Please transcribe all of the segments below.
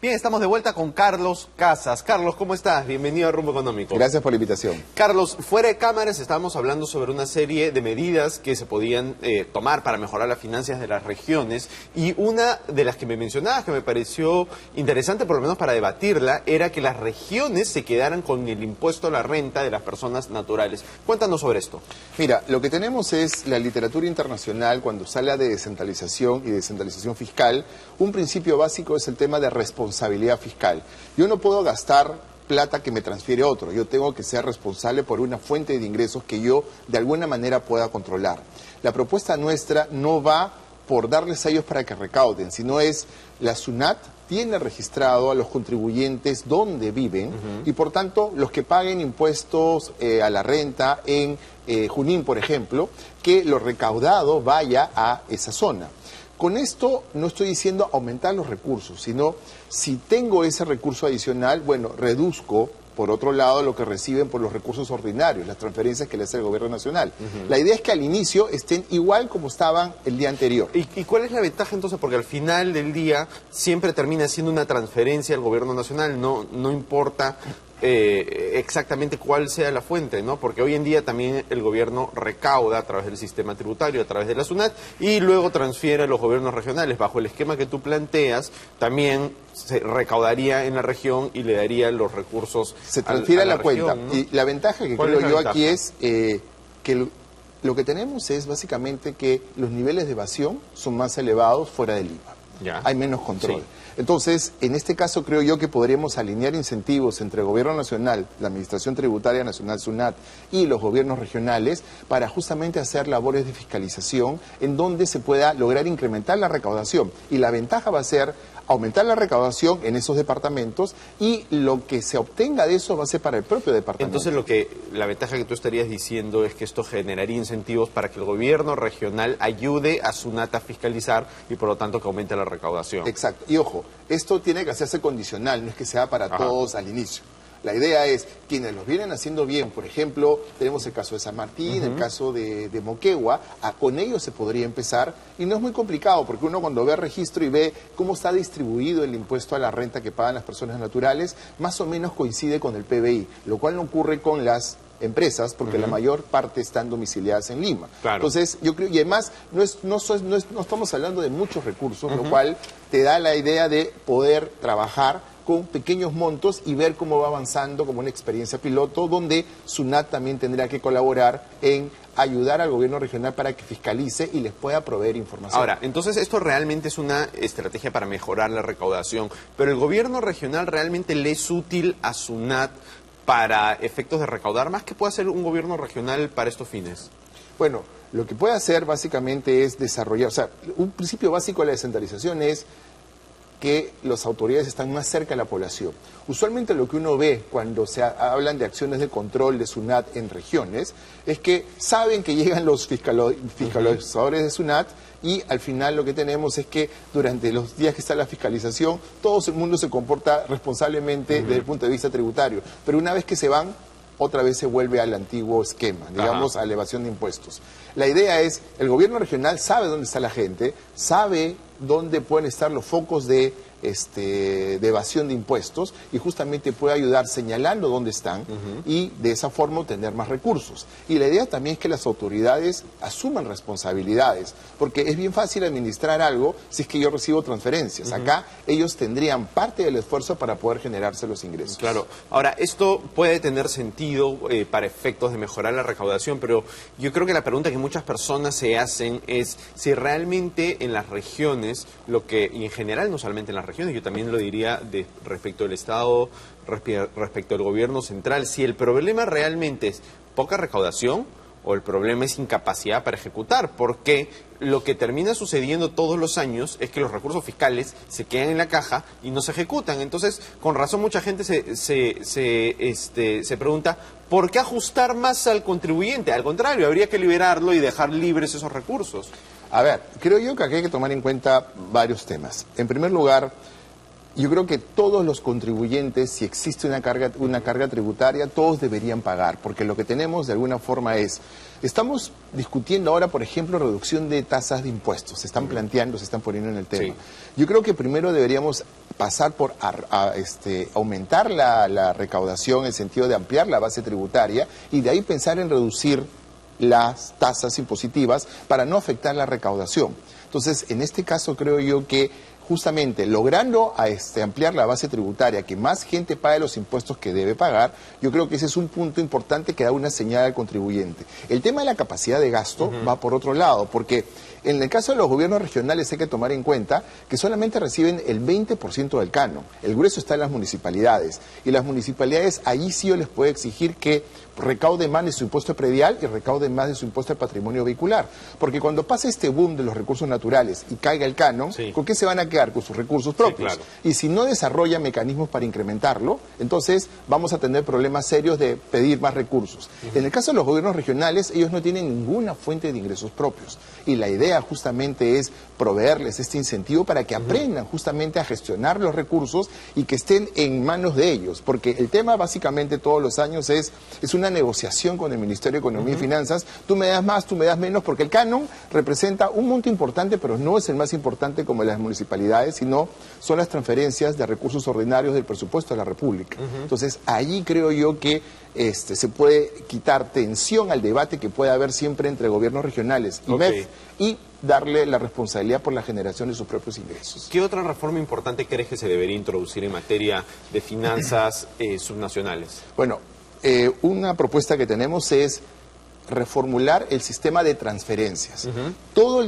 Bien, estamos de vuelta con Carlos Casas. Carlos, ¿cómo estás? Bienvenido a Rumbo Económico. Gracias por la invitación. Carlos, fuera de cámaras estábamos hablando sobre una serie de medidas que se podían tomar para mejorar las finanzas de las regiones, y una de las que me mencionabas que me pareció interesante, por lo menos para debatirla, era que las regiones se quedaran con el impuesto a la renta de las personas naturales. Cuéntanos sobre esto. Mira, lo que tenemos es la literatura internacional cuando se habla de descentralización y descentralización fiscal. Un principio básico es el tema de responsabilidad fiscal. Yo no puedo gastar plata que me transfiere otro. Yo tengo que ser responsable por una fuente de ingresos que yo de alguna manera pueda controlar. La propuesta nuestra no va por darles a ellos para que recauden, sino es la SUNAT tiene registrado a los contribuyentes donde viven y por tanto los que paguen impuestos a la renta en Junín, por ejemplo, que lo recaudado vaya a esa zona. Con esto no estoy diciendo aumentar los recursos, sino si tengo ese recurso adicional, bueno, reduzco por otro lado lo que reciben por los recursos ordinarios, las transferencias que le hace el gobierno nacional. La idea es que al inicio estén igual como estaban el día anterior. ¿Y cuál es la ventaja entonces? Porque al final del día siempre termina siendo una transferencia al gobierno nacional, no importa exactamente cuál sea la fuente, ¿no? Porque hoy en día también el gobierno recauda a través del sistema tributario, a través de la SUNAT, y luego transfiere a los gobiernos regionales. Bajo el esquema que tú planteas, también se recaudaría en la región y le daría los recursos se transfiere a la cuenta, región, ¿no? Y la ventaja que creo yo aquí es que lo que tenemos es básicamente que los niveles de evasión son más elevados fuera del IVA. Ya. Hay menos control. Sí. Entonces, en este caso creo yo que podríamos alinear incentivos entre el gobierno nacional, la Administración Tributaria Nacional, SUNAT, y los gobiernos regionales para justamente hacer labores de fiscalización en donde se pueda lograr incrementar la recaudación. Y la ventaja va a ser aumentar la recaudación en esos departamentos y lo que se obtenga de eso va a ser para el propio departamento. Entonces la ventaja que tú estarías diciendo es que esto generaría incentivos para que el gobierno regional ayude a SUNAT a fiscalizar y por lo tanto que aumente la recaudación. Exacto. Y ojo, esto tiene que hacerse condicional, no es que sea para todos al inicio. La idea es, quienes los vienen haciendo bien, por ejemplo, tenemos el caso de San Martín, el caso de Moquegua, con ellos se podría empezar, y no es muy complicado, porque uno cuando ve el registro y ve cómo está distribuido el impuesto a la renta que pagan las personas naturales, más o menos coincide con el PBI, lo cual no ocurre con las empresas, porque la mayor parte están domiciliadas en Lima. Claro. Entonces, yo creo, y además, no estamos hablando de muchos recursos, lo cual te da la idea de poder trabajar con pequeños montos y ver cómo va avanzando como una experiencia piloto, donde SUNAT también tendrá que colaborar en ayudar al gobierno regional para que fiscalice y les pueda proveer información. Ahora, entonces esto realmente es una estrategia para mejorar la recaudación, pero ¿el gobierno regional realmente le es útil a SUNAT para efectos de recaudar más? ¿Qué puede hacer un gobierno regional para estos fines? Bueno, lo que puede hacer básicamente es desarrollar, o sea, un principio básico de la descentralización es que las autoridades están más cerca de la población. Usualmente lo que uno ve cuando se hablan de acciones de control de SUNAT en regiones es que saben que llegan los fiscalizadores de SUNAT y al final lo que tenemos es que durante los días que está la fiscalización todo el mundo se comporta responsablemente desde el punto de vista tributario, pero una vez que se van, otra vez se vuelve al antiguo esquema, digamos, a elevación de impuestos. La idea es, el gobierno regional sabe dónde está la gente, sabe dónde pueden estar los focos de evasión de impuestos y justamente puede ayudar señalando dónde están y de esa forma obtener más recursos. Y la idea también es que las autoridades asuman responsabilidades, porque es bien fácil administrar algo si es que yo recibo transferencias. Acá ellos tendrían parte del esfuerzo para poder generarse los ingresos. Claro. Ahora, esto puede tener sentido para efectos de mejorar la recaudación, pero yo creo que la pregunta que muchas personas se hacen es si realmente en las regiones, y en general no solamente en las regiones, yo también lo diría respecto del Estado, respecto al gobierno central, si el problema realmente es poca recaudación o el problema es incapacidad para ejecutar, porque lo que termina sucediendo todos los años es que los recursos fiscales se quedan en la caja y no se ejecutan. Entonces, con razón mucha gente se pregunta, ¿por qué ajustar más al contribuyente? Al contrario, habría que liberarlo y dejar libres esos recursos. A ver, creo yo que aquí hay que tomar en cuenta varios temas. En primer lugar, Yo creo que todos los contribuyentes, si existe una carga tributaria, todos deberían pagar, porque lo que tenemos de alguna forma estamos discutiendo ahora, por ejemplo, reducción de tasas de impuestos, se están planteando, se están poniendo en el tema. Sí. Yo creo que primero deberíamos pasar por aumentar la recaudación, en el sentido de ampliar la base tributaria, y de ahí pensar en reducir las tasas impositivas para no afectar la recaudación. Entonces, en este caso creo yo que justamente logrando ampliar la base tributaria, que más gente pague los impuestos que debe pagar, yo creo que ese es un punto importante que da una señal al contribuyente. El tema de la capacidad de gasto va por otro lado, porque en el caso de los gobiernos regionales hay que tomar en cuenta que solamente reciben el 20% del canon. El grueso está en las municipalidades, y las municipalidades, allí sí yo les puedo exigir que recaude más de su impuesto predial y recaude más de su impuesto al patrimonio vehicular. Porque cuando pase este boom de los recursos naturales y caiga el canon, sí, ¿con qué se van a quedar? Con sus recursos propios. Sí, claro. Y si no desarrolla mecanismos para incrementarlo, entonces vamos a tener problemas serios de pedir más recursos. En el caso de los gobiernos regionales, ellos no tienen ninguna fuente de ingresos propios. Y la idea justamente es proveerles este incentivo para que aprendan justamente a gestionar los recursos y que estén en manos de ellos. Porque el tema básicamente todos los años es una negociación con el Ministerio de Economía y Finanzas. Tú me das más, tú me das menos, porque el canon representa un monto importante, pero no es el más importante como las municipalidades, sino son las transferencias de recursos ordinarios del presupuesto de la República. Entonces, allí creo yo que se puede quitar tensión al debate que puede haber siempre entre gobiernos regionales y MEF, y darle la responsabilidad por la generación de sus propios ingresos. ¿Qué otra reforma importante crees que se debería introducir en materia de finanzas subnacionales? Bueno, una propuesta que tenemos es reformular el sistema de transferencias. Todo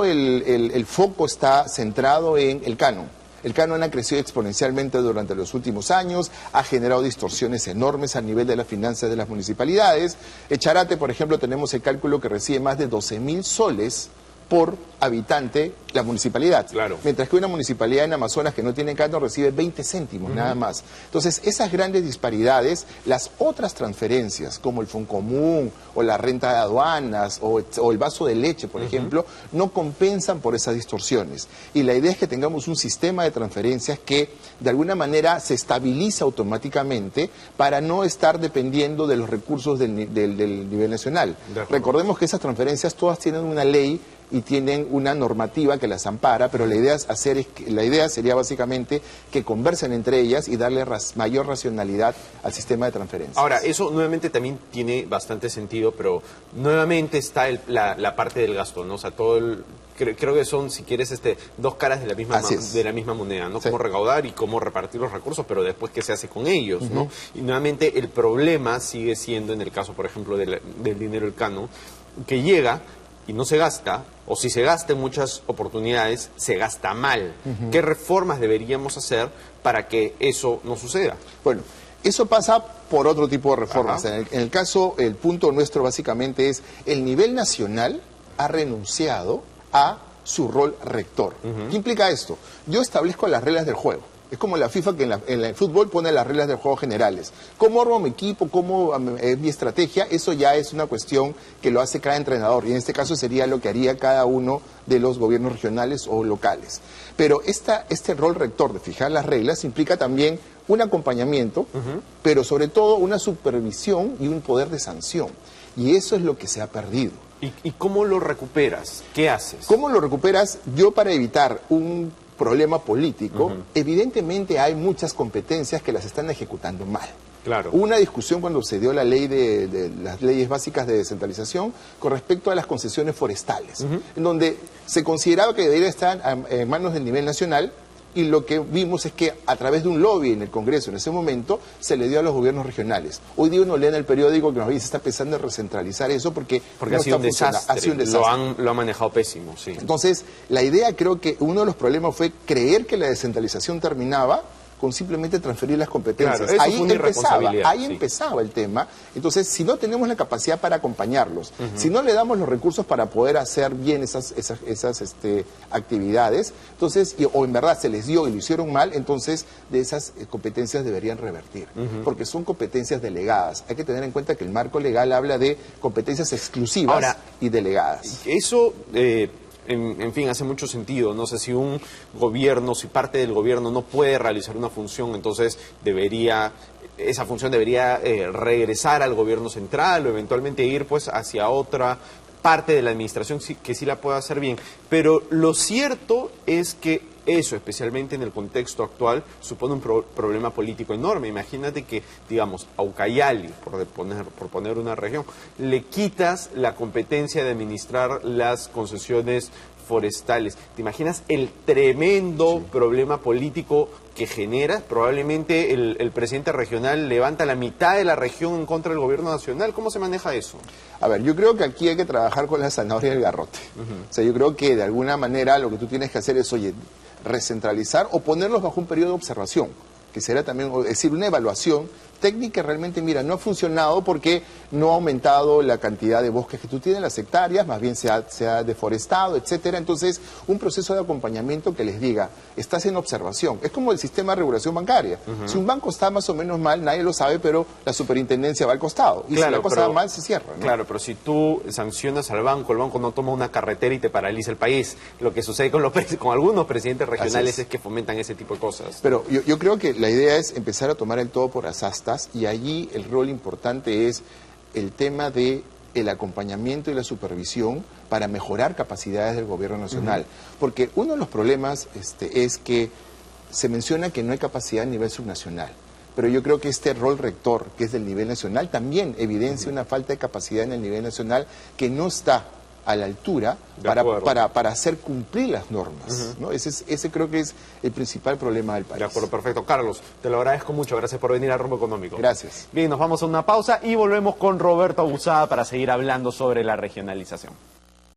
el foco está centrado en el canon. El canon ha crecido exponencialmente durante los últimos años, ha generado distorsiones enormes a nivel de las finanzas de las municipalidades. Echarate, por ejemplo, tenemos el cálculo que recibe más de 12.000 soles por habitante la municipalidad. Claro. Mientras que una municipalidad en Amazonas que no tiene canon recibe 20 céntimos, nada más. Entonces, esas grandes disparidades, las otras transferencias, como el Foncomún, o la renta de aduanas, o el vaso de leche, por ejemplo, no compensan por esas distorsiones. Y la idea es que tengamos un sistema de transferencias que, de alguna manera, se estabiliza automáticamente para no estar dependiendo de los recursos del nivel nacional. Recordemos que esas transferencias todas tienen una ley y tienen una normativa que las ampara, pero la idea sería básicamente que conversen entre ellas y darle mayor racionalidad al sistema de transferencias. Ahora, eso nuevamente también tiene bastante sentido, pero nuevamente está la parte del gasto, ¿no? O sea, creo que son, si quieres, dos caras de la misma moneda, ¿no? Sí. Cómo recaudar y cómo repartir los recursos, pero después qué se hace con ellos, ¿no? Y nuevamente el problema sigue siendo, en el caso, por ejemplo, del dinero del canon, que llega y no se gasta, o si se gasta en muchas oportunidades, se gasta mal. ¿Qué reformas deberíamos hacer para que eso no suceda? Bueno, eso pasa por otro tipo de reformas. En el caso, el punto nuestro básicamente es el nivel nacional ha renunciado a su rol rector. ¿Qué implica esto? Yo establezco las reglas del juego. Es como la FIFA que en el fútbol pone las reglas del juego generales. ¿Cómo armo mi equipo? ¿Cómo es mi estrategia? Eso ya es una cuestión que lo hace cada entrenador. Y en este caso sería lo que haría cada uno de los gobiernos regionales o locales. Pero este rol rector de fijar las reglas implica también un acompañamiento, pero sobre todo una supervisión y un poder de sanción. Y eso es lo que se ha perdido. ¿Y cómo lo recuperas? ¿Qué haces? ¿Cómo lo recuperas? Yo, para evitar un problema político, evidentemente hay muchas competencias que las están ejecutando mal. Claro. Hubo una discusión cuando se dio la ley de las leyes básicas de descentralización con respecto a las concesiones forestales, en donde se consideraba que debería estar en manos del nivel nacional, y lo que vimos es que a través de un lobby en el Congreso en ese momento se le dio a los gobiernos regionales. Hoy día uno lee en el periódico que se está empezando a recentralizar eso porque no ha sido un desastre. Lo han manejado pésimo, sí. Entonces, la idea, creo que uno de los problemas fue creer que la descentralización terminaba con simplemente transferir las competencias. Claro, ahí empezaba el tema. Entonces, si no tenemos la capacidad para acompañarlos, si no le damos los recursos para poder hacer bien esas actividades, entonces, o en verdad se les dio y lo hicieron mal, entonces de esas competencias deberían revertir, porque son competencias delegadas. Hay que tener en cuenta que el marco legal habla de competencias exclusivas y delegadas. Eso en fin, hace mucho sentido. No sé si un gobierno, si parte del gobierno no puede realizar una función, entonces esa función debería regresar al gobierno central o eventualmente ir pues hacia otra parte de la administración que sí la pueda hacer bien. Pero lo cierto es que eso, especialmente en el contexto actual, supone un problema político enorme. Imagínate que, digamos, a Ucayali, por poner una región, le quitas la competencia de administrar las concesiones forestales. ¿Te imaginas el tremendo problema político que genera? Probablemente el presidente regional levanta la mitad de la región en contra del gobierno nacional. ¿Cómo se maneja eso? A ver, yo creo que aquí hay que trabajar con la zanahoria y el garrote. O sea, yo creo que de alguna manera lo que tú tienes que hacer es, oye, recentralizar o ponerlos bajo un periodo de observación, que será también, es decir, una evaluación técnica. Realmente, mira, no ha funcionado porque no ha aumentado la cantidad de bosques que tú tienes, las hectáreas, más bien se ha deforestado, etcétera. Entonces, un proceso de acompañamiento que les diga, estás en observación. Es como el sistema de regulación bancaria. Si un banco está más o menos mal, nadie lo sabe, pero la superintendencia va al costado. Y claro, si la cosa va mal, se cierra, ¿no? Claro, pero si tú sancionas al banco, el banco no toma una carretera y te paraliza el país. Lo que sucede con algunos presidentes regionales es que fomentan ese tipo de cosas. Pero yo creo que la idea es empezar a tomar el todo por las astas, y allí el rol importante es el tema de el acompañamiento y la supervisión para mejorar capacidades del gobierno nacional. Porque uno de los problemas es que se menciona que no hay capacidad a nivel subnacional. Pero yo creo que este rol rector, que es del nivel nacional, también evidencia una falta de capacidad en el nivel nacional que no está a la altura para hacer cumplir las normas, ¿no? Ese creo que es el principal problema del país. De acuerdo, perfecto. Carlos, te lo agradezco mucho. Gracias por venir a Rumbo Económico. Gracias. Bien, nos vamos a una pausa y volvemos con Roberto Abusada para seguir hablando sobre la regionalización.